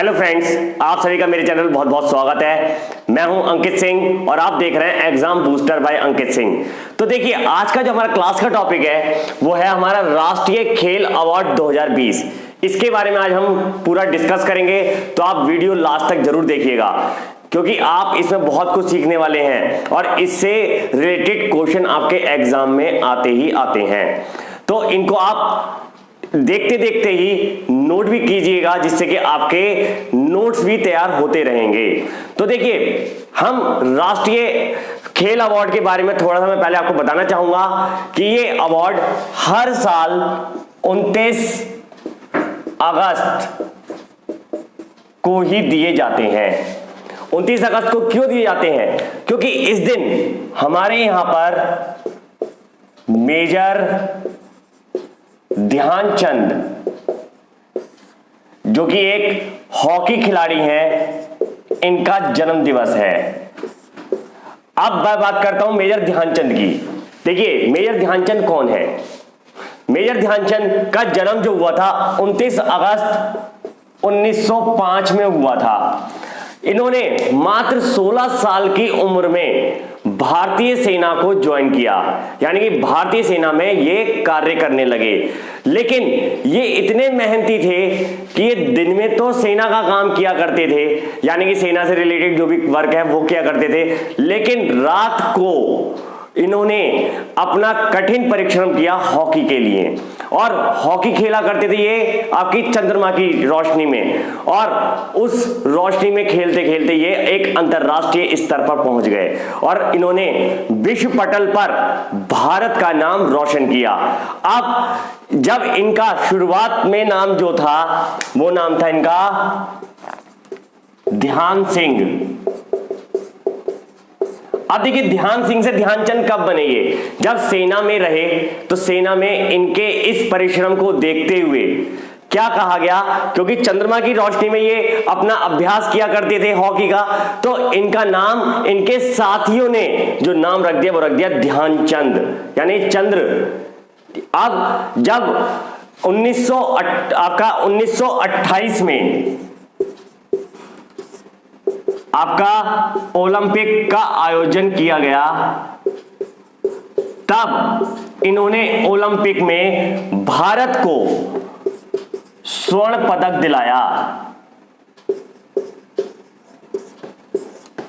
Hello friends, आप सभी का मेरे चैनल बहुत बहुत स्वागत है। मैं हूं अंकित सिंह और आप देख रहे हैं exam booster bye Ankit Singh. तो देखिए, आज का जो हमारा क्लास का टॉपिक है वो है हमारा राष्ट्रीय खेल अवार्ड 2020। इसके बारे में आज हम पूरा डिस्कस करेंगे, तो आप वीडियो लास्ट तक जरूर देखिएगा क्योंकि आप इसमें बहुत कुछ सीखने वाले हैं और इससे रिलेटेड क्वेश्चन आपके एग्जाम में आते ही आते हैं। तो इनको आप देखते देखते ही नोट भी कीजिएगा, जिससे कि आपके नोट्स भी तैयार होते रहेंगे। तो देखिए, हम राष्ट्रीय खेल अवार्ड के बारे में थोड़ा सा मैं पहले आपको बताना चाहूंगा कि ये अवार्ड हर साल 29 अगस्त को ही दिए जाते हैं। 29 अगस्त को क्यों दिए जाते हैं? क्योंकि इस दिन हमारे यहां पर मेजर ध्यानचंद, जो कि एक हॉकी खिलाड़ी हैं, इनका जन्म दिवस है। अब मैं बात करता हूं मेजर ध्यानचंद की। देखिए, मेजर ध्यानचंद कौन है? मेजर ध्यानचंद का जन्म जो हुआ था 29 अगस्त 1905 में हुआ था। इन्होंने मात्र 16 साल की उम्र में भारतीय सेना को ज्वाइन किया, यानी कि भारतीय सेना में ये कार्य करने लगे। लेकिन ये इतने मेहनती थे कि ये दिन में तो सेना का काम किया करते थे, यानी कि सेना से रिलेटेड जो भी वर्क है वो किया करते थे, लेकिन रात को इन्होंने अपना कठिन परिश्रम किया हॉकी के लिए। और हॉकी खेला करते थे ये आपकी चंद्रमा की रोशनी में, और उस रोशनी में खेलते खेलते ये एक अंतरराष्ट्रीय स्तर पर पहुंच गए और इन्होंने विश्व पटल पर भारत का नाम रोशन किया। अब जब इनका शुरुआत में नाम जो था वो नाम था इनका ध्यान सिंह। अब देखिए, ध्यान सिंह से ध्यानचंद कब बने? ये जब सेना में रहे तो सेना में इनके इस परिश्रम को देखते हुए क्या कहा गया, क्योंकि चंद्रमा की रोशनी में ये अपना अभ्यास किया करते थे हॉकी का, तो इनका नाम इनके साथियों ने जो नाम रख दिया वो रख दिया ध्यानचंद, यानी चंद्र। अब जब 1928 में आपका ओलंपिक का आयोजन किया गया, तब इन्होंने ओलंपिक में भारत को स्वर्ण पदक दिलाया।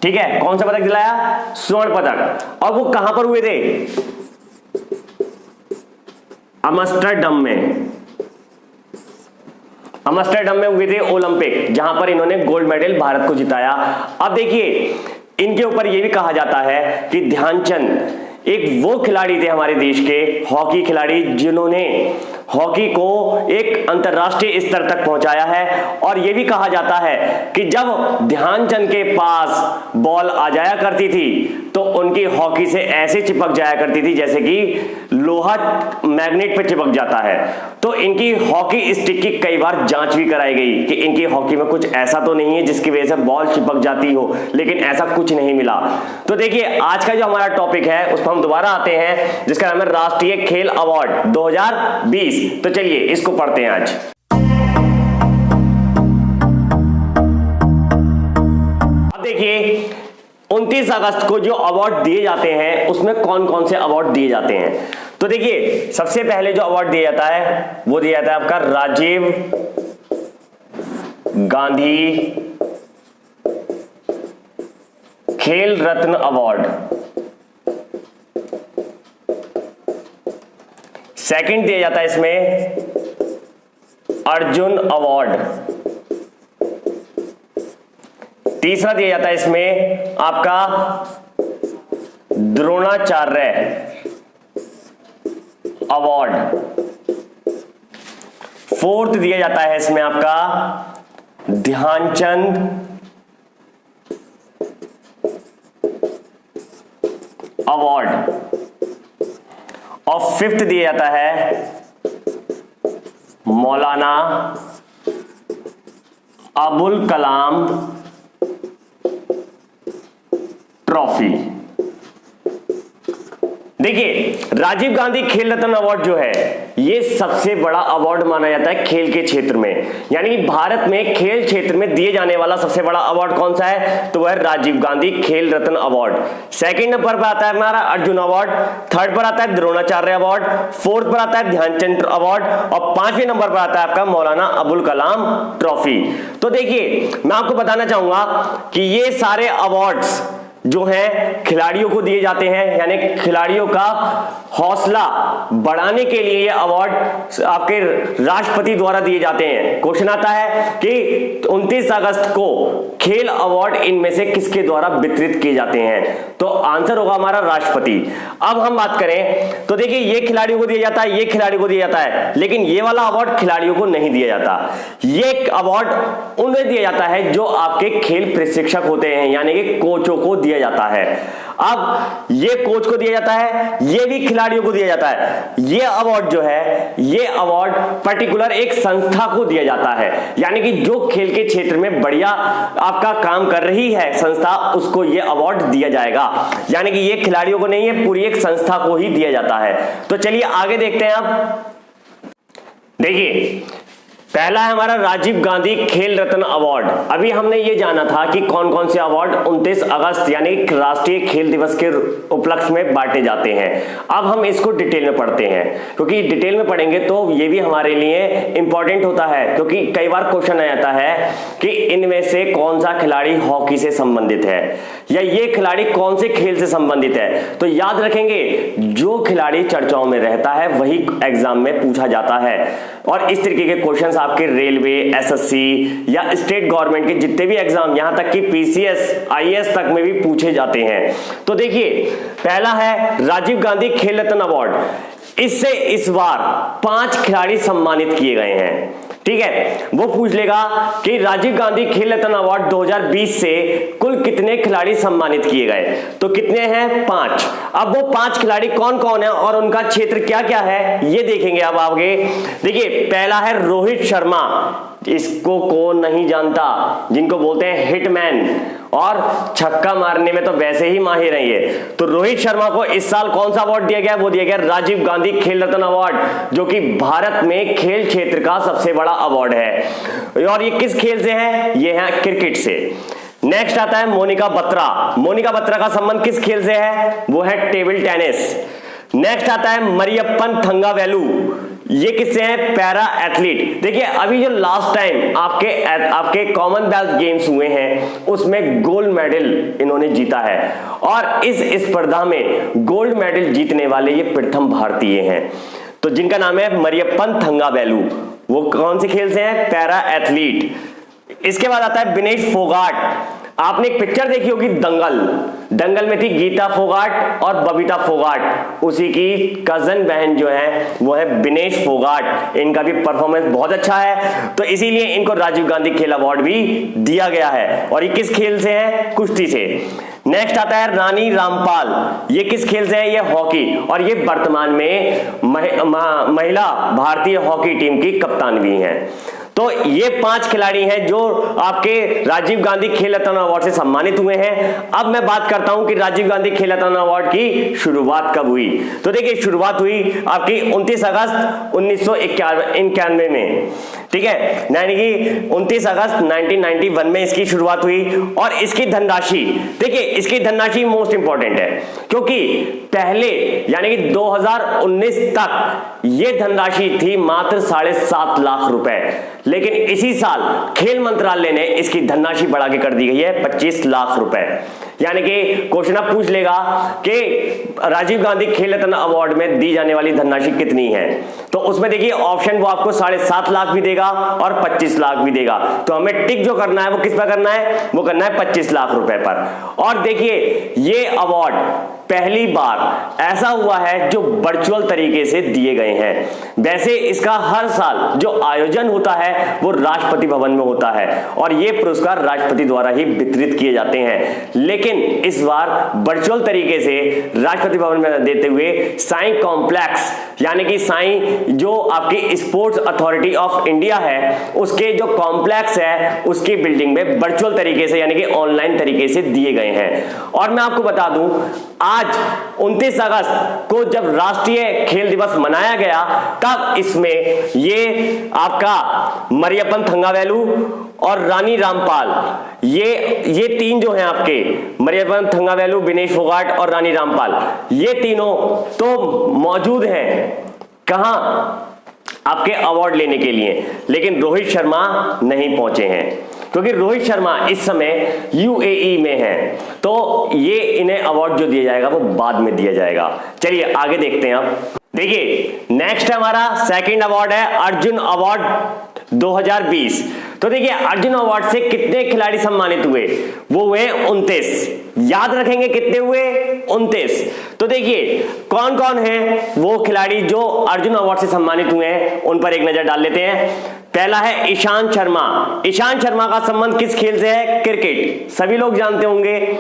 ठीक है, कौन सा पदक दिलाया? स्वर्ण पदक। और वो कहां पर हुए थे? अमस्टरडम में। अमस्टरडम में हुए थे ओलंपिक, जहां पर इन्होंने गोल्ड मेडल भारत को जिताया। अब देखिए, इनके ऊपर यह भी कहा जाता है कि ध्यानचंद एक वो खिलाड़ी थे हमारे देश के, हॉकी खिलाड़ी, जिन्होंने हॉकी को एक अंतरराष्ट्रीय स्तर तक पहुंचाया है। और यह भी कहा जाता है कि जब ध्यानचंद के पास बॉल आ जाया करती थी तो उनकी हॉकी से ऐसे चिपक जाया करती थी जैसे कि लोहा मैग्नेट पे चिपक जाता है। तो इनकी हॉकी स्टिक की कई बार जांच भी कराई गई कि इनकी हॉकी में कुछ ऐसा तो नहीं है जिसकी वजह से बॉल चिपक जाती हो, लेकिन ऐसा कुछ नहीं मिला। तो देखिए, आज का जो हमारा टॉपिक है उस पर हम दोबारा आते हैं, जिसका नाम है राष्ट्रीय खेल अवार्ड 2020। तो चलिए इसको पढ़ते हैं आज। अब देखिए, 29 अगस्त को जो अवार्ड दिए जाते हैं उसमें कौन कौन से अवार्ड दिए जाते हैं? तो देखिए, सबसे पहले जो अवार्ड दिया जाता है वो दिया जाता है आपका राजीव गांधी खेल रत्न अवार्ड। सेकंड दिया जाता है इसमें अर्जुन अवार्ड। तीसरा दिया जाता है इसमें आपका द्रोणाचार्य अवार्ड। फोर्थ दिया जाता है इसमें आपका ध्यानचंद अवार्ड। और फिफ्थ दिया जाता है मौलाना अबुल कलाम ट्रॉफी। देखिए राजीव गांधी खेल रत्न अवार्ड जो है ये सबसे बड़ा अवार्ड माना जाता है खेल के क्षेत्र में, यानी कि भारत में खेल क्षेत्र में दिए जाने वाला सबसे बड़ा अवार्ड कौन सा है, तो वह राजीव गांधी खेल रत्न अवार्ड। सेकंड नंबर पर आता है हमारा अर्जुन अवार्ड, थर्ड पर आता है द्रोणाचार्य अवार्ड, फोर्थ पर आता है ध्यानचंद अवार्ड और पांचवें नंबर पर आता है आपका मौलाना अबुल कलाम ट्रॉफी। तो देखिए मैं आपको बताना चाहूंगा कि ये सारे अवार्ड्स जो हैं खिलाड़ियों को दिए जाते हैं, यानी खिलाड़ियों का हौसला बढ़ाने के लिए ये अवार्ड आपके राष्ट्रपति द्वारा दिए जाते हैं। क्वेश्चन आता है कि 29 अगस्त को खेल अवार्ड इनमें से किसके द्वारा वितरित किए जाते हैं, तो आंसर होगा हमारा राष्ट्रपति। अब हम बात करें तो देखिए ये खिलाड़ियों को दिया जाता है, ये खिलाड़ियों को दिया जाता है, लेकिन ये वाला अवार्ड खिलाड़ियों को नहीं दिया जाता। ये अवार्ड उन्हें दिया जाता है जो आपके खेल प्रशिक्षक होते हैं, यानी कि कोचों को दिया जाता है। अब ये कोच को दिया जाता है, ये भी खिलाड़ियों को दिया जाता है। ये अवार्ड जो है ये अवार्ड पर्टिकुलर एक संस्था को दिया जाता है, यानी कि जो खेल के क्षेत्र में बढ़िया आपका काम कर रही है संस्था, उसको ये अवार्ड दिया जाएगा। यानी कि ये खिलाड़ियों को नहीं है, पूरी एक संस्था को ही दिया जाता है। तो चलिए आगे देखते हैं। अब देखिए पहला है हमारा राजीव गांधी खेल रत्न अवार्ड। अभी हमने ये जाना था कि कौन कौन से अवार्ड 29 अगस्त यानी राष्ट्रीय खेल दिवस के उपलक्ष्य में बांटे जाते हैं। अब हम इसको डिटेल में पढ़ते हैं, क्योंकि डिटेल में पढ़ेंगे तो ये भी हमारे लिए इंपॉर्टेंट होता है, क्योंकि कई बार क्वेश्चन आ जाता है कि इनमें से कौन सा खिलाड़ी हॉकी से संबंधित है या ये खिलाड़ी कौन से खेल से संबंधित है। तो याद रखेंगे जो खिलाड़ी चर्चाओं में रहता है वही एग्जाम में पूछा जाता है, और इस तरीके के क्वेश्चंस आपके रेलवे, एसएससी या स्टेट गवर्नमेंट के जितने भी एग्जाम, यहां तक कि पीसीएस, आईएएस तक में भी पूछे जाते हैं। तो देखिए पहला है राजीव गांधी खेल रत्न अवार्ड। इससे इस बार 5 खिलाड़ी सम्मानित किए गए हैं। ठीक है, वो पूछ लेगा कि राजीव गांधी खेल रत्न अवार्ड 2020 से कुल कितने खिलाड़ी सम्मानित किए गए, तो कितने हैं 5। अब वो 5 खिलाड़ी कौन कौन है और उनका क्षेत्र क्या क्या है ये देखेंगे। अब आगे देखिए पहला है रोहित शर्मा, इसको कौन नहीं जानता, जिनको बोलते हैं हिटमैन, और छक्का मारने में तो वैसे ही माहिर हैं ये। तो रोहित शर्मा को इस साल कौन सा अवार्ड दिया गया, वो दिया गया राजीव गांधी खेल रत्न अवार्ड, जो कि भारत में खेल क्षेत्र का सबसे बड़ा अवार्ड है। और ये किस खेल से है, ये है क्रिकेट से। नेक्स्ट आता है मोनिका बत्रा। मोनिका बत्रा का संबंध किस खेल से है, वो है टेबल टेनिस। नेक्स्ट आता है मरियप्पन थंगावेलु, ये किससे हैं, पैरा एथलीट। देखिए अभी जो लास्ट टाइम आपके कॉमनवेल्थ गेम्स हुए हैं उसमें गोल्ड मेडल इन्होंने जीता है, और इस स्पर्धा में गोल्ड मेडल जीतने वाले ये प्रथम भारतीय हैं। तो जिनका नाम है मरियप्पन थंगावेलु, वो कौन से खेल से हैं, पैरा एथलीट। इसके बाद आता है विनेश फोगाट। आपने एक पिक्चर देखी होगी दंगल, दंगल में थी गीता फोगाट और बबीता फोगाट, उसी की कजन बहन जो है वो है विनेश फोगाट। इनका भी परफॉर्मेंस बहुत अच्छा है, तो इसीलिए इनको राजीव गांधी खेल अवार्ड भी दिया गया है। और ये किस खेल से है, कुश्ती से। नेक्स्ट आता है रानी रामपाल, ये किस खेल से है, ये हॉकी, और ये वर्तमान में महिला भारतीय हॉकी टीम की कप्तान भी हैं। तो ये 5 खिलाड़ी हैं जो आपके राजीव गांधी खेल रत्न अवार्ड से सम्मानित हुए हैं। अब मैं बात करता हूं कि राजीव गांधी खेल रत्न अवार्ड की शुरुआत कब हुई। तो देखिए शुरुआत हुई आपकी 29 अगस्त 1991 में, ठीक है, यानी कि 29 अगस्त 1991 में इसकी शुरुआत हुई। और इसकी धनराशि, देखिए इसकी धनराशि मोस्ट इंपॉर्टेंट है, क्योंकि पहले यानी कि 2019 तक ये धनराशि थी मात्र 7.5 लाख रुपए, लेकिन इसी साल खेल मंत्रालय ने इसकी धनराशि बढ़ा के कर दी गई है 25 लाख रुपए। यानी कि क्वेश्चन आप पूछ लेगा कि राजीव गांधी खेल रत्न अवार्ड में दी जाने वाली धनराशि कितनी है, तो उसमें देखिए ऑप्शन वो आपको 7.5 लाख भी देगा और 25 लाख भी देगा। तो हमें टिक जो करना है वो किस पर करना है, वो करना है 25 लाख रुपए पर। और देखिए ये अवार्ड पहली बार ऐसा हुआ है जो वर्चुअल तरीके से दिए गए हैं। वैसे इसका हर साल जो आयोजन होता है वो राष्ट्रपति भवन में होता है, और ये पुरस्कार राष्ट्रपति द्वारा ही वितरित किए जाते हैं। लेकिन लेकिन इस बार वर्चुअल तरीके से राष्ट्रपति भवन में देते हुए साई कॉम्प्लेक्स यानी कि साई जो आपकी स्पोर्ट्स अथॉरिटी ऑफ इंडिया है उसके जो कॉम्प्लेक्स है उसकी बिल्डिंग में वर्चुअल तरीके से यानी कि ऑनलाइन तरीके से दिए गए हैं। और मैं आपको बता दूं आज 29 अगस्त को जब राष्ट्रीय खेल दिवस मनाया गया तब इसमें ये आपका मरियप्पन थंगावेलु और रानी रामपाल ये तीन जो हैं आपके मरियप्पन थंगावेलु, विनेश फोगाट और रानी रामपाल ये तीनों तो मौजूद हैं कहां आपके अवार्ड लेने के लिए, लेकिन रोहित शर्मा नहीं पहुंचे हैं क्योंकि रोहित शर्मा इस समय यूएई में है तो ये इन्हें अवार्ड जो दिया जाएगा वो बाद में दिया जाएगा। चलिए आगे देखते हैं। अब देखिए नेक्स्ट हमारा सेकंड अवार्ड है अर्जुन अवार्ड 2020। तो देखिए अर्जुन अवार्ड से कितने खिलाड़ी सम्मानित हुए, वो हुए 29। याद रखेंगे कितने हुए, 29। तो देखिए कौन कौन है वो खिलाड़ी जो अर्जुन अवार्ड से सम्मानित हुए हैं उन पर एक नजर डाल लेते हैं। पहला है ईशांत शर्मा। ईशांत शर्मा का संबंध किस खेल से है, क्रिकेट, सभी लोग जानते होंगे।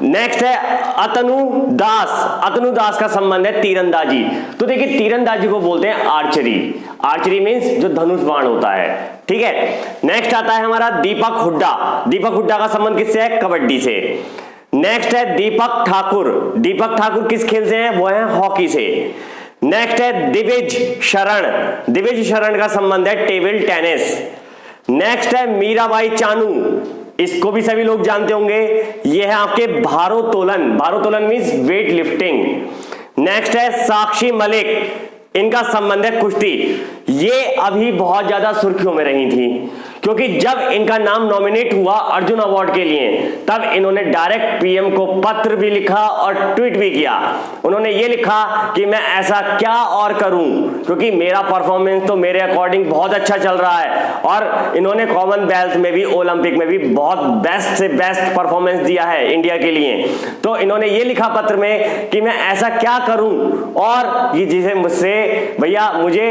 नेक्स्ट है अतनु दास। अतनु दास का संबंध है तीरंदाजी। तो देखिए तीरंदाजी को बोलते हैं आर्चरी। आर्चरी मींस जो धनुष बाण होता है, ठीक है। नेक्स्ट आता है हमारा दीपक हुड्डा। दीपक हुड्डा का संबंध किससे है, कबड्डी से। नेक्स्ट है दीपक ठाकुर। दीपक ठाकुर किस खेल से है, वो है हॉकी से। नेक्स्ट है दिविज शरण। दिविज शरण का संबंध है टेबल टेनिस। नेक्स्ट है मीराबाई चानू। इसको भी सभी लोग जानते होंगे, ये है आपके भारोत्तोलन। भारोत्तोलन मींस वेट लिफ्टिंग। नेक्स्ट है साक्षी मलिक। इनका संबंध है कुश्ती। ये अभी बहुत ज्यादा सुर्खियों में रही थी क्योंकि जब इनका नाम नॉमिनेट हुआ अर्जुन अवार्ड के लिए तब इन्होंने डायरेक्ट पीएम को पत्र भी लिखा और ट्वीट भी किया। उन्होंने ये लिखा कि मैं ऐसा क्या और करूं क्योंकि मेरा परफॉर्मेंस तो मेरे अकॉर्डिंग बहुत अच्छा चल रहा है। और इन्होंने कॉमनवेल्थ में भी, ओलंपिक में भी बहुत बेस्ट से बेस्ट परफॉर्मेंस दिया है इंडिया के लिए। तो इन्होंने ये लिखा पत्र में कि मैं ऐसा क्या करूं और ये जिसे मुझसे भैया मुझे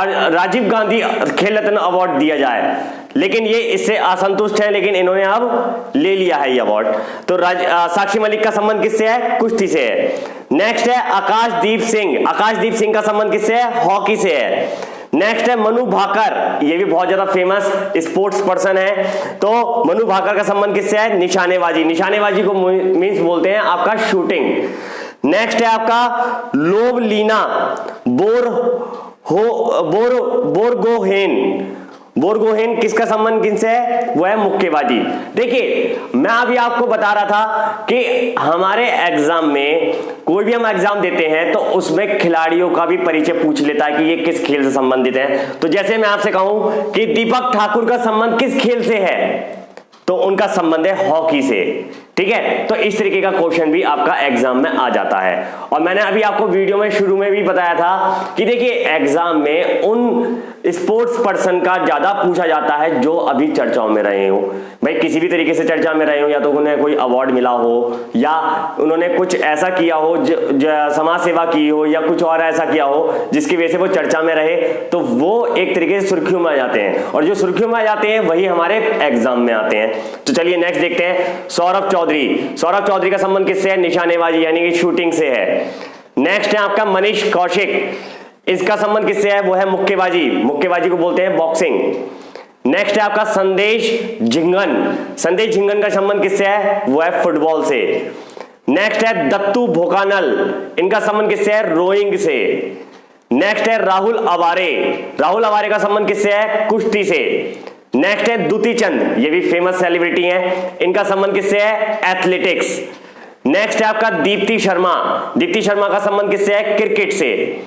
राजीव गांधी खेल रत्न अवार्ड दिया जाए, लेकिन ये इससे असंतुष्ट है, लेकिन इन्होंने अब ले लिया है ये अवार्ड। तो साक्षी मलिक का संबंध किससे है, कुश्ती से है। नेक्स्ट है आकाशदीप सिंह। आकाशदीप सिंह का संबंध किससे है, हॉकी से है। नेक्स्ट है मनु भाकर। ये भी बहुत ज्यादा फेमस स्पोर्ट्स पर्सन है। तो मनु भाकर का संबंध किससे है, निशानेबाजी। निशानेबाजी को मींस बोलते हैं आपका शूटिंग। नेक्स्ट है आपका लोवलीना बोरगोहेन। बोरगोहेन किसका संबंध किनसे है, वो है मुक्केबाजी। देखिए मैं अभी आपको बता रहा था कि हमारे एग्जाम में कोई भी हम एग्जाम देते हैं तो उसमें खिलाड़ियों का भी परिचय पूछ लेता है कि ये किस खेल से संबंधित है। तो जैसे मैं आपसे कहूं कि दीपक ठाकुर का संबंध किस खेल से है, तो उनका संबंध है हॉकी से, ठीक है। तो इस तरीके का क्वेश्चन भी आपका एग्जाम में आ जाता है। और मैंने अभी आपको वीडियो में शुरू में भी बताया था कि देखिए एग्जाम में उन स्पोर्ट्स पर्सन का ज्यादा पूछा जाता है जो अभी चर्चाओं में रहे हो। भाई किसी भी तरीके से चर्चा में रहे हो, या तो उन्हें कोई अवार्ड मिला हो या उन्होंने कुछ ऐसा किया हो, समाज सेवा की हो या कुछ और ऐसा किया हो जिसकी वजह से वो चर्चा में रहे, तो वो एक तरीके से सुर्खियों में आ जाते हैं। और जो सुर्खियों में आ जाते हैं वही हमारे एग्जाम में आते हैं। तो चलिए नेक्स्ट देखते हैं सौरभ चौधरी। सौरभ चौधरी का संबंध किससे है, निशानेबाजी यानी कि शूटिंग से है। नेक्स्ट है आपका मनीष कौशिक। इसका संबंध किससे है, वो है मुक्केबाजी। मुक्केबाजी को बोलते हैं बॉक्सिंग। नेक्स्ट है आपका संदेश झिंगन। संदेश झिंगन का संबंध किससे है, वो है फुटबॉल से। नेक्स्ट है दत्तू भोकानल। इनका संबंध किससे है, रोइंग से। नेक्स्ट है राहुल अवारे। राहुल अवारे का संबंध किससे है, कुश्ती से। नेक्स्ट है दुती चंद, ये भी फेमस सेलिब्रिटी हैं। इनका संबंध किससे है, एथलेटिक्स। नेक्स्ट है आपका दीप्ति शर्मा। दीप्ति शर्मा का संबंध किससे है, क्रिकेट से।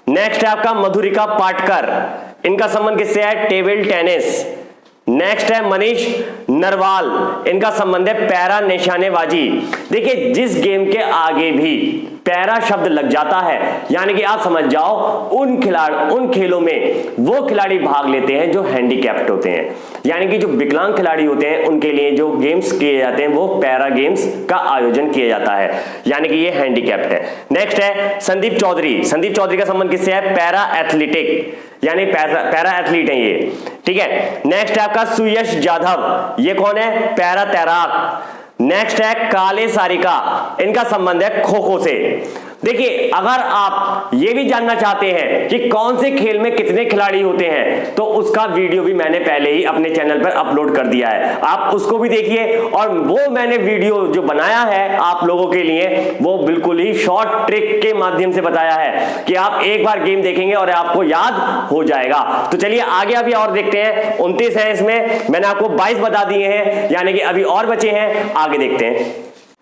नेक्स्ट है आपका मधुरिका पाटकर। इनका संबंध किससे है, टेबल टेनिस। नेक्स्ट है मनीष नरवाल। इनका संबंध है पैरा निशानेबाजी। देखिए जिस गेम के आगे भी पैरा शब्द लग जाता है यानी कि आप समझ जाओ उन खेलों में वो खिलाड़ी भाग लेते हैं जो हैंडीकैप्ड होते हैं, यानी कि जो विकलांग खिलाड़ी होते हैं उनके लिए जो गेम्स किए जाते हैं वो पैरा गेम्स का आयोजन किया जाता है, यानी कि ये हैंडीकैप्ड है। नेक्स्ट है संदीप चौधरी। संदीप चौधरी का संबंध किससे है, पैरा एथलेटिक, यानी पैरा एथलीट है ये, ठीक है। नेक्स्ट है आपका सुयश जाधव। ये कौन है, पैरा तैराक। नेक्स्ट है काले सारिका, इनका संबंध है खो खो से। देखिए, अगर आप ये भी जानना चाहते हैं कि कौन से खेल में कितने खिलाड़ी होते हैं, तो उसका वीडियो भी मैंने पहले ही अपने चैनल पर अपलोड कर दिया है, आप उसको भी देखिए। और वो मैंने वीडियो जो बनाया है आप लोगों के लिए, वो बिल्कुल ही शॉर्ट ट्रिक के माध्यम से बताया है कि आप एक बार गेम देखेंगे और आपको याद हो जाएगा। तो चलिए आगे अभी और देखते हैं। 29 है इसमें, मैंने आपको 22 बता दिए हैं, यानी कि अभी और बचे हैं, आगे देखते हैं।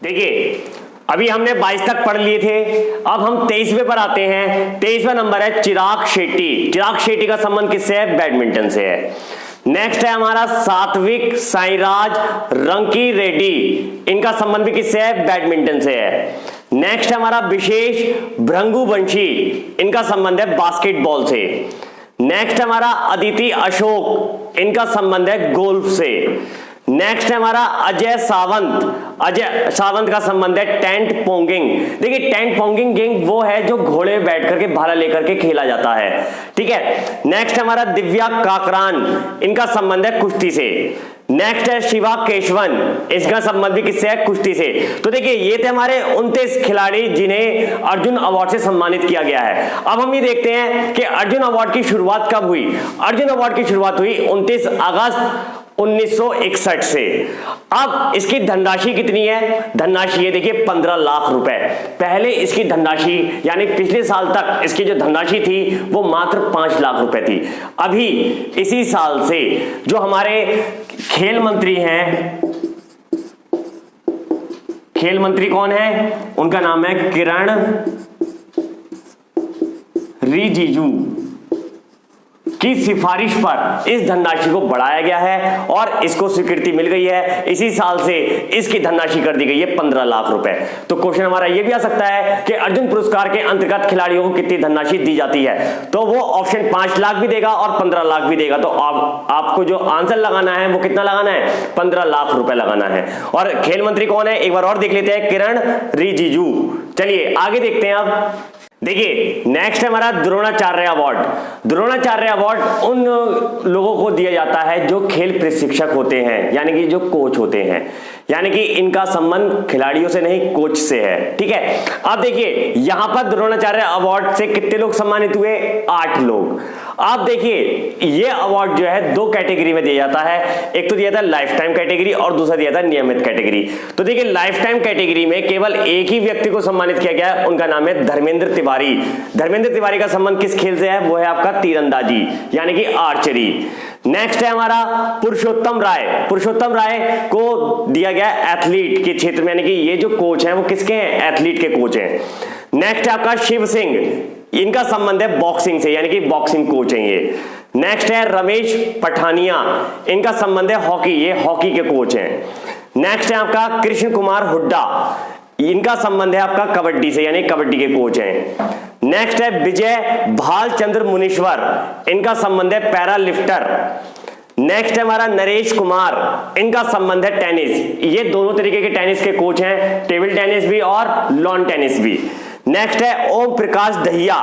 देखिए, अभी हमने 22 तक पढ़ लिए थे, अब हम 23वें पर आते हैं। 23वां नंबर है चिराग शेट्टी। चिराग शेट्टी का संबंध किससे है? बैडमिंटन से है। नेक्स्ट है हमारा सात्विक साईराज रंकी रेड्डी, इनका संबंध भी किससे है? बैडमिंटन से है। नेक्स्ट है हमारा विशेष भृंगुवंशी, इनका संबंध है बास्केटबॉल से। नेक्स्ट है हमारा अदिति अशोक, इनका संबंध है गोल्फ से। नेक्स्ट है हमारा अजय सावंत। अजय सावंत का संबंध है टेंट पोंगिंग। देखिए, टेंट पोंगिंग गेम वो है जो घोड़े बैठ करके भाला लेकर के खेला जाता है, ठीक है। नेक्स्ट हमारा दिव्या काकरान, इनका संबंध है कुश्ती से। नेक्स्ट है शिवा केशवन, इसका संबंध भी किससे है? कुश्ती से। तो देखिए, ये थे हमारे 29 खिलाड़ी जिन्हें अर्जुन अवार्ड से सम्मानित किया गया है। अब हम ये देखते हैं कि अर्जुन अवार्ड की शुरुआत कब हुई। अर्जुन अवार्ड की शुरुआत हुई 29 अगस्त 1961 से। अब इसकी धनराशि कितनी है? धनराशि ये देखिए 15 लाख रुपए। पहले इसकी धनराशि यानी पिछले साल तक इसकी जो धनराशि थी वो मात्र 5 लाख रुपए थी। अभी इसी साल से जो हमारे खेल मंत्री हैं, खेल मंत्री कौन है? उनका नाम है किरण रिजिजू की सिफारिश पर इस धनराशि को बढ़ाया गया है और इसको स्वीकृति मिल गई है। इसी साल से इसकी धनराशि कर दी गई है 15 लाख रुपए। तो क्वेश्चन हमारा यह भी आ सकता है कि अर्जुन पुरस्कार के अंतर्गत खिलाड़ियों को कितनी धनराशि दी जाती है, तो वो ऑप्शन 5 लाख भी देगा और 15 लाख भी देगा। तो आपको जो आंसर लगाना है वो कितना लगाना है? 15 लाख रुपए लगाना है। और खेल मंत्री कौन है? एक बार और देख लेते हैं, किरण रिजिजू। चलिए आगे देखते हैं। अब देखिए, नेक्स्ट है हमारा द्रोणाचार्य अवार्ड। द्रोणाचार्य अवार्ड उन लोगों को दिया जाता है जो खेल प्रशिक्षक होते हैं, यानी कि जो कोच होते हैं, यानी कि इनका संबंध खिलाड़ियों से नहीं कोच से है, ठीक है। अब देखिए, यहां पर द्रोणाचार्य अवार्ड से कितने लोग सम्मानित हुए? 8 लोग। अब देखिए, ये अवार्ड जो है 2 कैटेगरी में दिया जाता है, एक तो दिया था लाइफ टाइम कैटेगरी और दूसरा दिया था नियमित कैटेगरी। तो देखिए, लाइफ टाइम कैटेगरी में केवल एक ही व्यक्ति को सम्मानित किया गया है, उनका नाम है धर्मेंद्र तिवारी। धर्मेंद्र तिवारी का संबंध किस खेल से है? वो है आपका तीरंदाजी, यानी कि आर्चरी। नेक्स्ट है हमारा पुरुषोत्तम राय। पुरुषोत्तम राय को दिया गया एथलीट के क्षेत्र में, यानी कि ये जो कोच हैं वो किसके हैं? एथलीट के कोच हैं। नेक्स्ट है आपका शिव सिंह, इनका संबंध है बॉक्सिंग से, यानी कि बॉक्सिंग कोच हैं ये। नेक्स्ट है रमेश पठानिया, इनका संबंध है हॉकी, ये हॉकी के कोच हैं। नेक्स्ट है आपका कृष्ण कुमार हुड्डा, इनका संबंध है आपका कबड्डी से, यानी कबड्डी के कोच हैं। नेक्स्ट है विजय भालचंद्र मुनीश्वर, इनका संबंध है पैरा लिफ्टर। नेक्स्ट है हमारा नरेश कुमार, इनका संबंध है टेनिस, ये दोनों तरीके के टेनिस के कोच हैं, टेबल टेनिस भी और लॉन टेनिस भी। नेक्स्ट है ओम प्रकाश दहिया,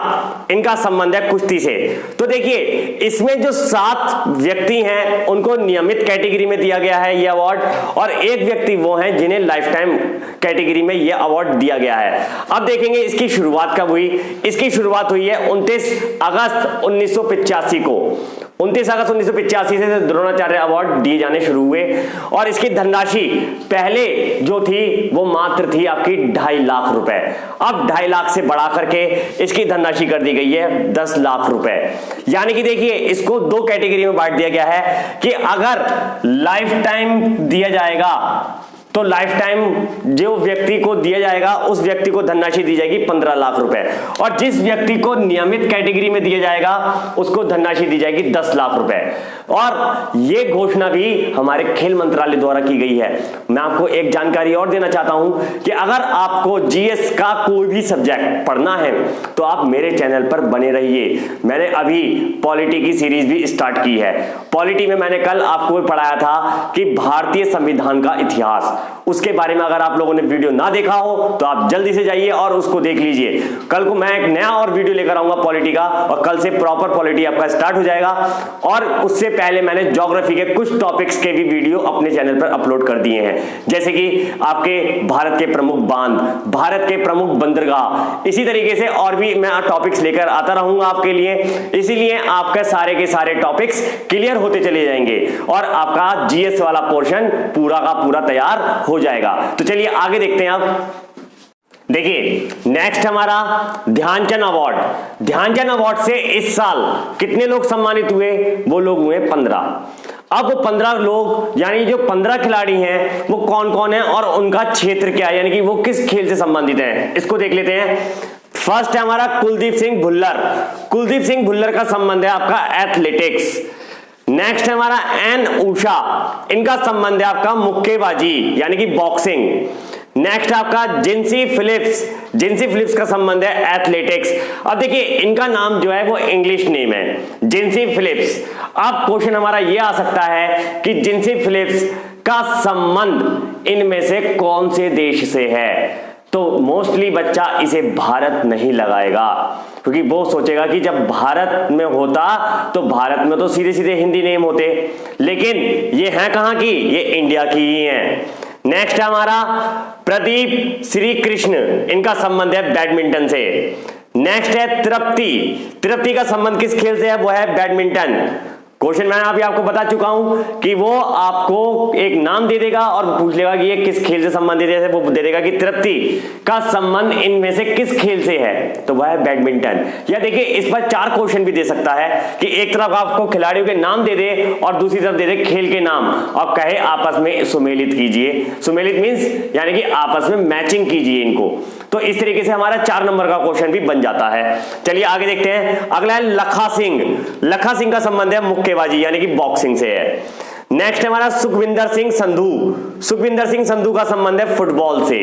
इनका संबंध है कुश्ती से। तो देखिए, इसमें जो 7 व्यक्ति हैं उनको नियमित कैटेगरी में दिया गया है ये अवार्ड, और एक व्यक्ति वो हैं जिन्हें लाइफ टाइम कैटेगरी में ये अवार्ड दिया गया है। अब देखेंगे इसकी शुरुआत कब हुई। इसकी शुरुआत हुई है 29 अगस्त 1985 को। 29 अगस्त 1985 से द्रोणाचार्य अवार्ड दिए जाने शुरू हुए, और इसकी धनराशि पहले जो थी वो मात्र थी आपकी 2.5 लाख रुपए। अब 2.5 लाख से बढ़ा करके इसकी धनराशि कर दी गई है 10 लाख रुपए। यानी कि देखिए, इसको 2 कैटेगरी में बांट दिया गया है कि अगर लाइफ टाइम दिया जाएगा तो लाइफ टाइम जो व्यक्ति को दिया जाएगा उस व्यक्ति को धनराशि दी जाएगी 15 लाख रुपए, और जिस व्यक्ति को नियमित कैटेगरी में दिया जाएगा उसको धनराशि दी जाएगी 10 लाख रुपए। और यह घोषणा भी हमारे खेल मंत्रालय द्वारा की गई है। मैं आपको एक जानकारी और देना चाहता हूं कि अगर आपको जीएस का कोई भी सब्जेक्ट पढ़ना है तो आप मेरे चैनल पर बने रहिए। मैंने अभी पॉलिटी की सीरीज भी स्टार्ट की है। पॉलिटी में मैंने कल आपको पढ़ाया था कि भारतीय संविधान का इतिहास, उसके बारे में अगर आप लोगों ने वीडियो ना देखा हो तो आप जल्दी से जाइए और उसको देख लीजिए। कल को मैं एक नया और वीडियो लेकर आऊंगा पॉलिटी का, और कल से प्रॉपर पॉलिटी आपका स्टार्ट हो जाएगा। और उससे पहले मैंने ज्योग्राफी के कुछ टॉपिक्स के भी वीडियो अपने चैनल पर अपलोड कर दिए हैं, जैसे कि आपके भारत के प्रमुख बांध, भारत के प्रमुख बंदरगाह, इसी तरीके से और भी मैं टॉपिक्स लेकर आता रहूंगा आपके लिए। इसीलिए आपके सारे के सारे टॉपिक्स क्लियर होते चले जाएंगे और आपका जीएस वाला पोर्शन पूरा का पूरा तैयार हो जाएगा। तो चलिए आगे देखते हैं। अब देखिए नेक्स्ट हमारा ध्यानचंद अवार्ड। ध्यानचंद अवार्ड से इस साल कितने लोग सम्मानित हुए? वो लोग हुए 15। अब वो 15 लोग यानी जो 15 खिलाड़ी हैं वो कौन कौन है और उनका क्षेत्र क्या है, यानी कि वो किस खेल से संबंधित हैं, इसको देख लेते हैं। फर्स्ट है हमारा कुलदीप सिंह भुल्लर। कुलदीप सिंह भुल्लर का संबंध है आपका एथलेटिक्स। नेक्स्ट है हमारा एन उषा, इनका संबंध है आपका मुक्केबाजी यानी कि बॉक्सिंग। नेक्स्ट आपका जिंसी फिलिप्स, जिंसी फिलिप्स का संबंध है एथलेटिक्स। अब देखिए इनका नाम जो है वो इंग्लिश नेम है, जिंसी फिलिप्स। अब क्वेश्चन हमारा ये आ सकता है कि जिंसी फिलिप्स का संबंध इनमें से कौन से देश से है? तो मोस्टली बच्चा इसे भारत नहीं लगाएगा, क्योंकि वो सोचेगा कि जब भारत में होता तो भारत में तो सीधे सीधे हिंदी नेम होते, लेकिन ये है कहां की? ये इंडिया की ही है। नेक्स्ट है हमारा प्रदीप श्री कृष्ण, इनका संबंध है बैडमिंटन से। नेक्स्ट है तृप्ति, तृप्ति का संबंध किस खेल से है? वो है बैडमिंटन। क्वेश्चन मैं अभी आपको बता चुका हूं कि वो आपको एक नाम दे देगा और पूछ लेगा कि ये किस खेल से संबंधित है, वो दे देगा कि तृप्ति का संबंध इनमें से किस खेल से है, तो वह है बैडमिंटन। या देखिए इस पर 4 क्वेश्चन भी दे सकता है कि एक तरफ आपको खिलाड़ियों के नाम दे दे और दूसरी तरफ दे दे खेल के नाम और कहे आपस में सुमेलित कीजिए। सुमेलित मींस यानी कि आपस में मैचिंग कीजिए इनको। तो इस तरीके से हमारा 4 नंबर का क्वेश्चन भी बन जाता है। चलिए आगे देखते हैं। अगला है लखा सिंह। लखा सिंह का संबंध है मुक्केबाजी यानी कि बॉक्सिंग से है। नेक्स्ट हमारा सुखविंदर सिंह संधू। सुखविंदर सिंह संधू का संबंध है फुटबॉल से।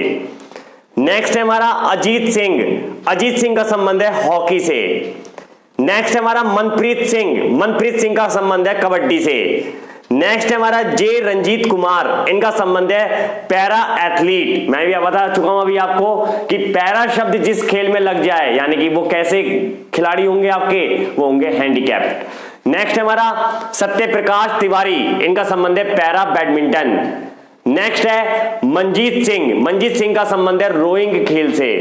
नेक्स्ट है हमारा अजीत सिंह। अजीत सिंह का संबंध है हॉकी से। नेक्स्ट है हमारा मनप्रीत सिंह। मनप्रीत सिंह का संबंध है कबड्डी से। नेक्स्ट है हमारा जे रंजीत कुमार, इनका संबंध है पैरा एथलीट। मैं भी बता चुका हूं अभी आपको कि पैरा शब्द जिस खेल में लग जाए यानी कि वो कैसे खिलाड़ी होंगे आपके, वो होंगे हैंडीकैप्ड। नेक्स्ट है हमारा सत्य प्रकाश तिवारी, इनका संबंध है पैरा बैडमिंटन। नेक्स्ट है मंजीत सिंह। मंजीत सिंह का संबंध है रोइंग खेल से।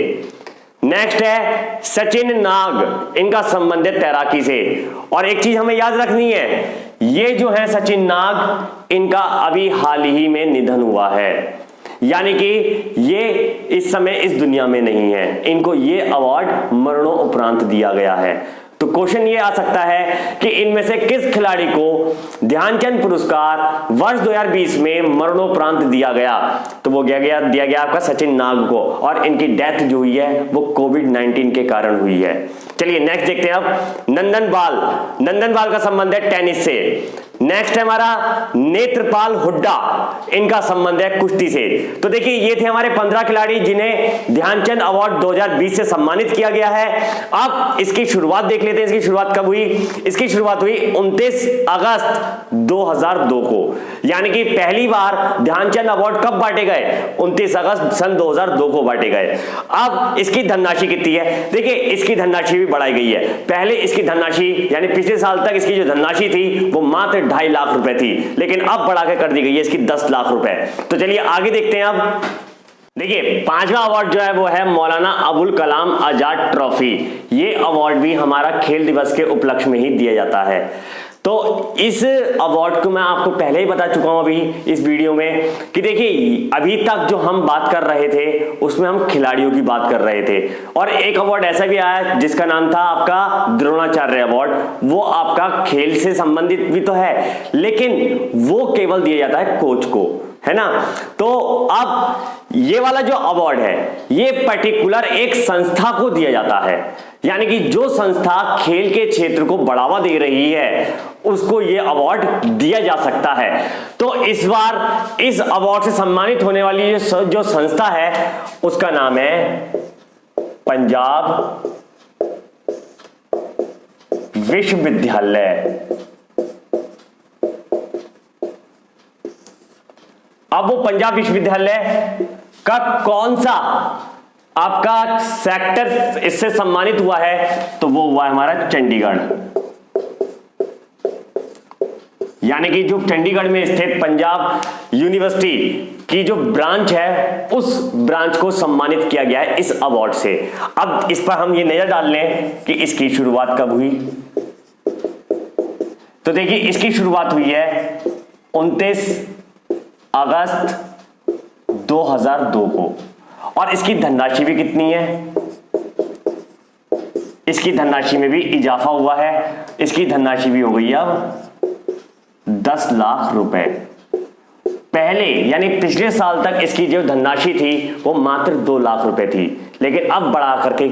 नेक्स्ट है सचिन नाग, इनका संबंध है तैराकी से। और एक चीज हमें याद रखनी है, ये जो है सचिन नाग, इनका अभी हाल ही में निधन हुआ है, यानी कि ये इस समय इस दुनिया में नहीं है। इनको ये अवार्ड मरणोपरांत दिया गया है। तो क्वेश्चन ये आ सकता है कि इनमें से किस खिलाड़ी को ध्यानचंद पुरस्कार वर्ष 2020 में मरणोपरांत दिया गया? तो वो दिया गया आपका सचिन नाग को, और इनकी डेथ जो हुई है वो कोविड-19 के कारण हुई है। चलिए नेक्स्ट देखते हैं अब नंदन बाल। नंदन बाल का संबंध है टेनिस से। नेक्स्ट है हमारा नेत्रपाल हुड्डा, इनका संबंध है कुश्ती से। तो देखिए ये थे हमारे 15 खिलाड़ी जिन्हें ध्यानचंद अवार्ड 2020 से सम्मानित किया गया है। अब इसकी शुरुआत देख लेते हैं। इसकी शुरुआत कब हुई? इसकी शुरुआत हुई 29 अगस्त 2002 को, यानी कि पहली बार ध्यानचंद अवार्ड कब बांटे गए? 29 अगस्त सन 2002 को बांटे गए। अब इसकी धनराशि कितनी है? देखिए इसकी धनराशि भी बढ़ाई गई है। पहले इसकी धनराशि यानी पिछले साल तक इसकी जो धनराशि थी वो मात्र 2.5 लाख रुपए थी, लेकिन अब बढ़ा के कर दी गई है इसकी 10 लाख रुपए। तो चलिए आगे देखते हैं। अब देखिए 5वां अवार्ड जो है वो है मौलाना अबुल कलाम आजाद ट्रॉफी। ये अवार्ड भी हमारा खेल दिवस के उपलक्ष्य में ही दिया जाता है। तो इस अवार्ड को मैं आपको पहले ही बता चुका हूं अभी इस वीडियो में कि देखिए अभी तक जो हम बात कर रहे थे उसमें हम खिलाड़ियों की बात कर रहे थे, और एक अवार्ड ऐसा भी आया जिसका नाम था आपका द्रोणाचार्य अवार्ड। वो आपका खेल से संबंधित भी तो है, लेकिन वो केवल दिया जाता है कोच को, है ना। तो अब ये वाला जो अवार्ड है ये पर्टिकुलर एक संस्था को दिया जाता है, यानी कि जो संस्था खेल के क्षेत्र को बढ़ावा दे रही है उसको ये अवार्ड दिया जा सकता है। तो इस बार इस अवार्ड से सम्मानित होने वाली जो संस्था है उसका नाम है पंजाब विश्वविद्यालय। अब वो पंजाब विश्वविद्यालय का कौन सा आपका सेक्टर इससे सम्मानित हुआ है, तो वो हुआ है हमारा चंडीगढ़। यानी कि जो चंडीगढ़ में स्थित पंजाब यूनिवर्सिटी की जो ब्रांच है, उस ब्रांच को सम्मानित किया गया है इस अवार्ड से। अब इस पर हम ये नजर डाल लें कि इसकी शुरुआत कब हुई। तो देखिए, इसकी शुरुआत हुई है 29 अगस्त 2002 को, और इसकी धनराशि भी कितनी है, इसकी धनराशि में भी इजाफा हुआ है। इसकी धनराशि भी हो गई अब 10 लाख रुपए। पहले यानी पिछले साल तक इसकी जो धनराशि थी वो मात्र 2 लाख रुपए थी, लेकिन अब बढ़ा करके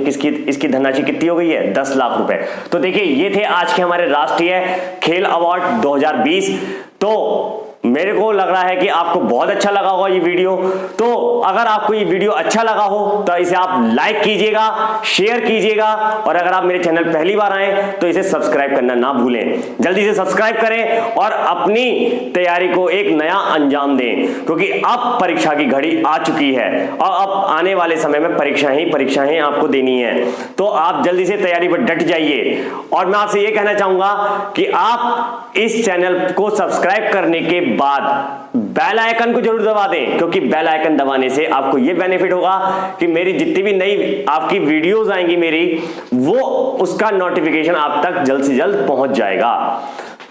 इसकी धनराशि कितनी हो गई है, 10 लाख रुपए। तो देखिए, ये थे आज के हमारे राष्ट्रीय खेल अवार्ड 2020। तो मेरे को लग रहा है कि आपको बहुत अच्छा लगा होगा ये वीडियो। तो अगर आपको ये वीडियो अच्छा लगा हो तो इसे आप लाइक कीजिएगा, शेयर कीजिएगा, और अगर आप मेरे चैनल पहली बार आए तो इसे सब्सक्राइब करना ना भूलें। जल्दी से सब्सक्राइब करें और अपनी तैयारी को एक नया अंजाम दें, क्योंकि अब परीक्षा की घड़ी आ चुकी है और अब आने वाले समय में परीक्षाएं आपको देनी है। तो आप जल्दी से तैयारी पर डट जाइए। और मैं आपसे ये कहना चाहूंगा कि आप इस चैनल को सब्सक्राइब करने के बाद बेल आइकन को जरूर दबा दें, क्योंकि बेल आइकन दबाने से आपको यह बेनिफिट होगा कि मेरी जितनी भी नई आपकी वीडियोस आएंगी वो उसका नोटिफिकेशन आप तक जल्द से जल्द पहुंच जाएगा।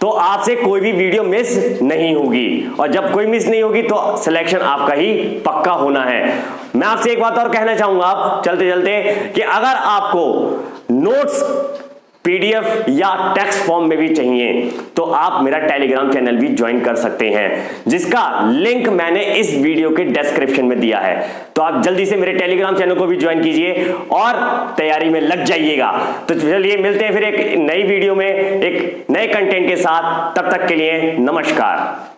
तो आपसे कोई भी वीडियो मिस नहीं होगी, और जब कोई मिस नहीं होगी तो सिलेक्शन आपका ही पक्का होना है। मैं आपसे एक बात और कहना चाहूंगा चलते चलते कि अगर आपको नोट्स पीडीएफ या टेक्स्ट फॉर्म में भी चाहिए तो आप मेरा टेलीग्राम चैनल भी ज्वाइन कर सकते हैं, जिसका लिंक मैंने इस वीडियो के डिस्क्रिप्शन में दिया है। तो आप जल्दी से मेरे टेलीग्राम चैनल को भी ज्वाइन कीजिए और तैयारी में लग जाइएगा। तो चलिए, मिलते हैं फिर एक नई वीडियो में एक नए कंटेंट के साथ। तब तक के लिए नमस्कार।